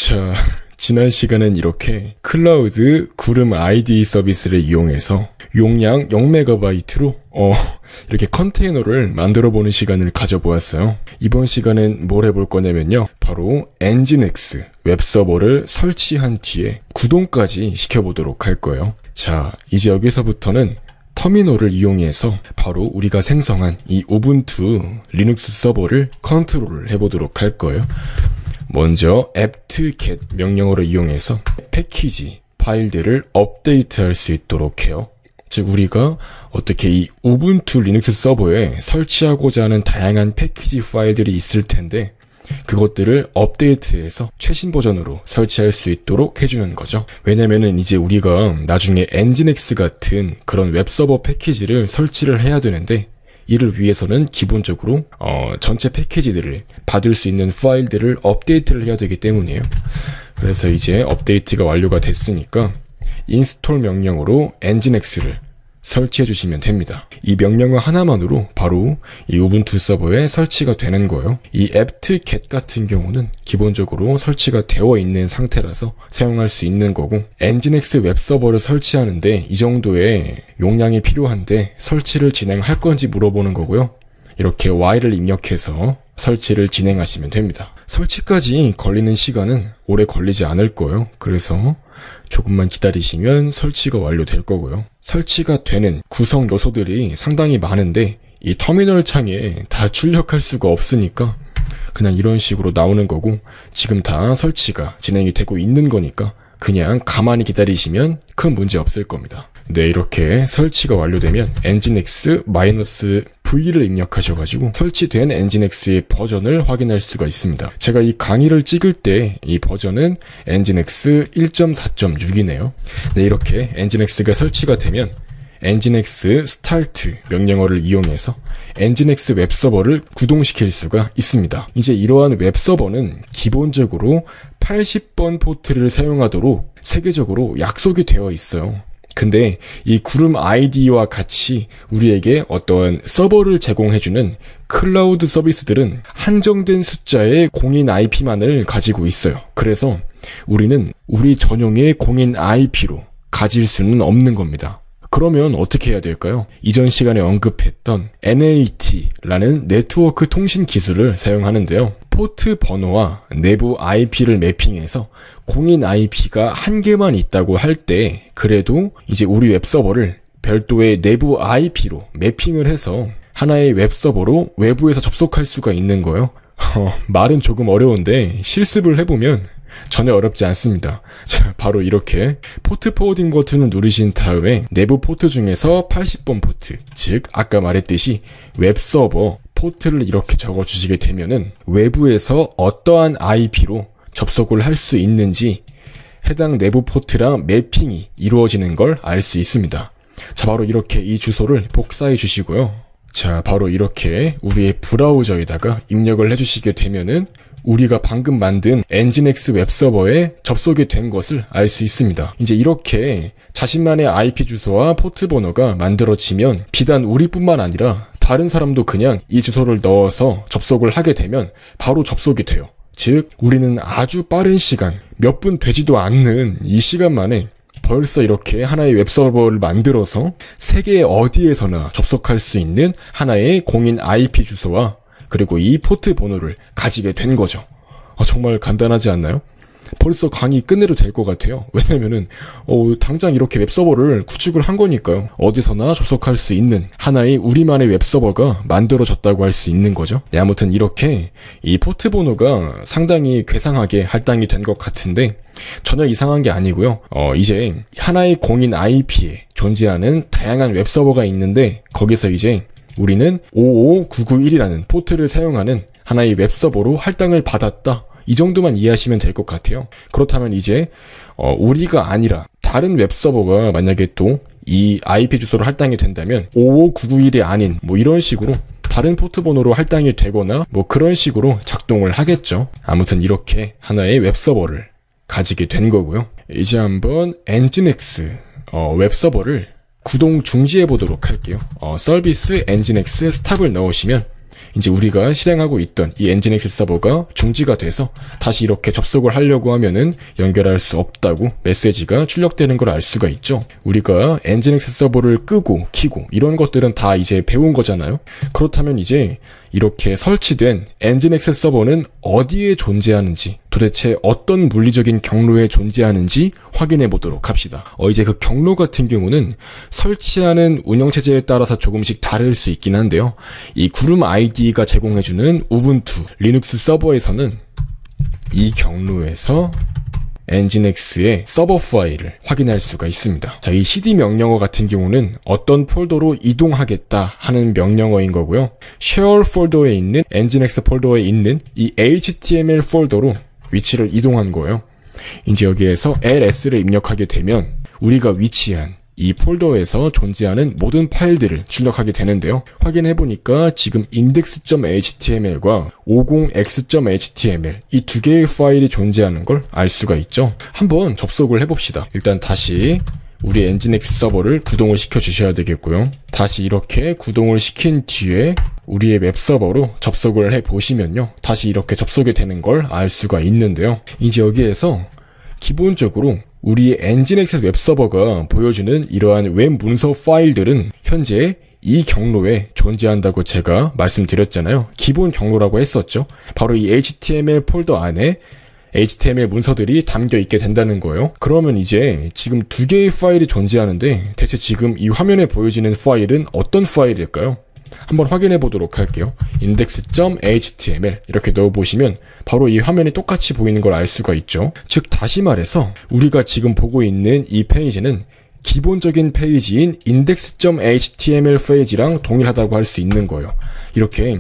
자, 지난 시간엔 이렇게 클라우드 구름 IDE 서비스를 이용해서 용량 0MB로 이렇게 컨테이너를 만들어보는 시간을 가져보았어요. 이번 시간엔 뭘 해볼 거냐면요. 바로 엔진엑스 웹서버를 설치한 뒤에 구동까지 시켜보도록 할 거예요. 자, 이제 여기서부터는 터미널을 이용해서 바로 우리가 생성한 이 우분투 리눅스 서버를 컨트롤을 해보도록 할 거예요. 먼저 apt-get 명령어를 이용해서 패키지 파일들을 업데이트할 수 있도록 해요. 즉 우리가 어떻게 이 우분투 리눅스 서버에 설치하고자 하는 다양한 패키지 파일들이 있을 텐데 그것들을 업데이트해서 최신 버전으로 설치할 수 있도록 해주는 거죠. 왜냐면은 이제 우리가 나중에 엔진엑스 같은 그런 웹서버 패키지를 설치를 해야 되는데 이를 위해서는 기본적으로 전체 패키지들을 받을 수 있는 파일들을 업데이트를 해야 되기 때문이에요. 그래서 이제 업데이트가 완료가 됐으니까 인스톨 명령으로 엔진엑스를 설치해 주시면 됩니다. 이 명령어 하나만으로 바로 이 우분투 서버에 설치가 되는 거예요. 이 apt-get 같은 경우는 기본적으로 설치가 되어 있는 상태라서 사용할 수 있는 거고, 엔진엑스 웹서버를 설치하는데 이 정도의 용량이 필요한데 설치를 진행할 건지 물어보는 거고요. 이렇게 Y를 입력해서 설치를 진행하시면 됩니다. 설치까지 걸리는 시간은 오래 걸리지 않을 거예요. 그래서 조금만 기다리시면 설치가 완료될 거고요. 설치가 되는 구성 요소들이 상당히 많은데 이 터미널 창에 다 출력할 수가 없으니까 그냥 이런 식으로 나오는 거고, 지금 다 설치가 진행이 되고 있는 거니까 그냥 가만히 기다리시면 큰 문제 없을 겁니다. 네, 이렇게 설치가 완료되면 nginx-v를 입력하셔가지고 설치된 nginx의 버전을 확인할 수가 있습니다. 제가 이 강의를 찍을 때 이 버전은 nginx 1.4.6이네요. 네, 이렇게 nginx가 설치가 되면 nginx start 명령어를 이용해서 nginx 웹서버를 구동시킬 수가 있습니다. 이제 이러한 웹서버는 기본적으로 80번 포트를 사용하도록 세계적으로 약속이 되어 있어요. 근데 이 구름 IDE와 같이 우리에게 어떤 서버를 제공해주는 클라우드 서비스들은 한정된 숫자의 공인 IP만을 가지고 있어요. 그래서 우리는 우리 전용의 공인 IP로 가질 수는 없는 겁니다. 그러면 어떻게 해야 될까요? 이전 시간에 언급했던 NAT라는 네트워크 통신 기술을 사용하는데요. 포트 번호와 내부 IP를 매핑해서 공인 IP가 한 개만 있다고 할 때 그래도 이제 우리 웹서버를 별도의 내부 IP로 매핑을 해서 하나의 웹서버로 외부에서 접속할 수가 있는 거예요. 말은 조금 어려운데 실습을 해보면 전혀 어렵지 않습니다. 자, 바로 이렇게 포트 포워딩 버튼을 누르신 다음에 내부 포트 중에서 80번 포트, 즉 아까 말했듯이 웹서버 포트를 이렇게 적어주시게 되면은 외부에서 어떠한 IP로 접속을 할 수 있는지 해당 내부 포트랑 매핑이 이루어지는 걸 알 수 있습니다. 자, 바로 이렇게 이 주소를 복사해 주시고요. 자, 바로 이렇게 우리의 브라우저에다가 입력을 해주시게 되면은 우리가 방금 만든 엔진엑스 웹서버에 접속이 된 것을 알 수 있습니다. 이제 이렇게 자신만의 IP 주소와 포트 번호가 만들어지면 비단 우리뿐만 아니라 다른 사람도 그냥 이 주소를 넣어서 접속을 하게 되면 바로 접속이 돼요. 즉 우리는 아주 빠른 시간, 몇 분 되지도 않는 이 시간 만에 벌써 이렇게 하나의 웹서버를 만들어서 세계 어디에서나 접속할 수 있는 하나의 공인 IP 주소와 그리고 이 포트 번호를 가지게 된 거죠. 정말 간단하지 않나요? 벌써 강의 끝내도 될 것 같아요. 왜냐면은 당장 이렇게 웹서버를 구축을 한 거니까요. 어디서나 접속할 수 있는 하나의 우리만의 웹서버가 만들어졌다고 할 수 있는 거죠. 네, 아무튼 이렇게 이 포트 번호가 상당히 괴상하게 할당이 된 것 같은데 전혀 이상한 게 아니고요. 이제 하나의 공인 IP에 존재하는 다양한 웹서버가 있는데 거기서 이제 우리는 55991이라는 포트를 사용하는 하나의 웹서버로 할당을 받았다. 이 정도만 이해하시면 될 것 같아요. 그렇다면 이제 우리가 아니라 다른 웹서버가 만약에 또 이 IP 주소로 할당이 된다면 55991이 아닌 뭐 이런 식으로 다른 포트 번호로 할당이 되거나 뭐 그런 식으로 작동을 하겠죠. 아무튼 이렇게 하나의 웹서버를 가지게 된 거고요. 이제 한번 엔진엑스 웹서버를 구동 중지해 보도록 할게요. 서비스 엔진엑스 스탑을 넣으시면 이제 우리가 실행하고 있던 이 엔진엑스 서버가 중지가 돼서 다시 이렇게 접속을 하려고 하면은 연결할 수 없다고 메시지가 출력되는 걸 알 수가 있죠. 우리가 엔진엑스 서버를 끄고 키고 이런 것들은 다 이제 배운 거잖아요. 그렇다면 이제 이렇게 설치된 엔진엑스 서버는 어디에 존재하는지, 도대체 어떤 물리적인 경로에 존재하는지 확인해 보도록 합시다. 이제 그 경로 같은 경우는 설치하는 운영체제에 따라서 조금씩 다를 수 있긴 한데요. 이 구름 아이디가 제공해주는 우분투 리눅스 서버에서는 이 경로에서 엔진엑스의 서버 파일을 확인할 수가 있습니다. 자, 이 cd 명령어 같은 경우는 어떤 폴더로 이동하겠다 하는 명령어인 거고요. share 폴더에 있는 엔진엑스 폴더에 있는 이 html 폴더로 위치를 이동한 거예요. 이제 여기에서 ls를 입력하게 되면 우리가 위치한 이 폴더에서 존재하는 모든 파일들을 출력하게 되는데요. 확인해보니까 지금 index.html과 50x.html 이 두 개의 파일이 존재하는 걸 알 수가 있죠. 한번 접속을 해봅시다. 일단 다시 우리 엔진엑스 서버를 구동을 시켜주셔야 되겠고요. 다시 이렇게 구동을 시킨 뒤에 우리의 웹서버로 접속을 해보시면요. 다시 이렇게 접속이 되는 걸 알 수가 있는데요. 이제 여기에서 기본적으로 우리 엔진엑스 웹서버가 보여주는 이러한 웹 문서 파일들은 현재 이 경로에 존재한다고 제가 말씀드렸잖아요. 기본 경로라고 했었죠. 바로 이 HTML 폴더 안에 HTML 문서들이 담겨 있게 된다는 거예요. 그러면 이제 지금 두 개의 파일이 존재하는데 대체 지금 이 화면에 보여지는 파일은 어떤 파일일까요? 한번 확인해 보도록 할게요. index.html 이렇게 넣어보시면 바로 이 화면이 똑같이 보이는 걸 알 수가 있죠. 즉 다시 말해서 우리가 지금 보고 있는 이 페이지는 기본적인 페이지인 index.html 페이지랑 동일하다고 할 수 있는 거예요. 이렇게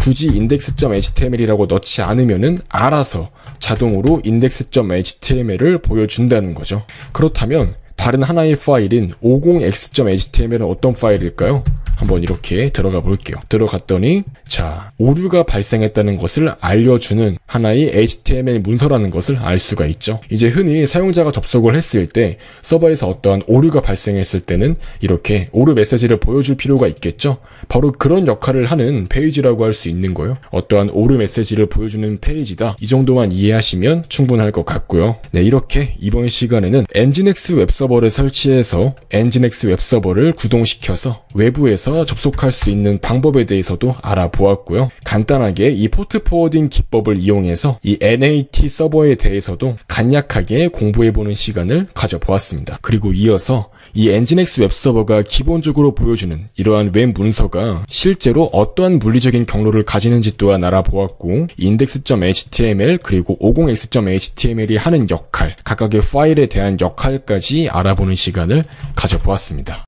굳이 index.html이라고 넣지 않으면은 알아서 자동으로 index.html을 보여준다는 거죠. 그렇다면 다른 하나의 파일인 50x.html은 어떤 파일일까요? 한번 이렇게 들어가 볼게요. 들어갔더니 자, 오류가 발생했다는 것을 알려주는 하나의 HTML 문서라는 것을 알 수가 있죠. 이제 흔히 사용자가 접속을 했을 때 서버에서 어떠한 오류가 발생했을 때는 이렇게 오류 메시지를 보여줄 필요가 있겠죠. 바로 그런 역할을 하는 페이지라고 할 수 있는 거예요. 어떠한 오류 메시지를 보여주는 페이지다. 이 정도만 이해하시면 충분할 것 같고요. 네, 이렇게 이번 시간에는 엔진엑스 웹서버를 설치해서 엔진엑스 웹서버를 구동시켜서 외부에서 접속할 수 있는 방법에 대해서도 알아보았고요. 간단하게 이 포트 포워딩 기법을 이용해서 이 NAT 서버에 대해서도 간략하게 공부해보는 시간을 가져보았습니다. 그리고 이어서 이 엔진엑스 웹서버가 기본적으로 보여주는 이러한 웹 문서가 실제로 어떠한 물리적인 경로를 가지는지 또한 알아보았고 index.html 그리고 50x.html이 하는 역할, 각각의 파일에 대한 역할까지 알아보는 시간을 가져보았습니다.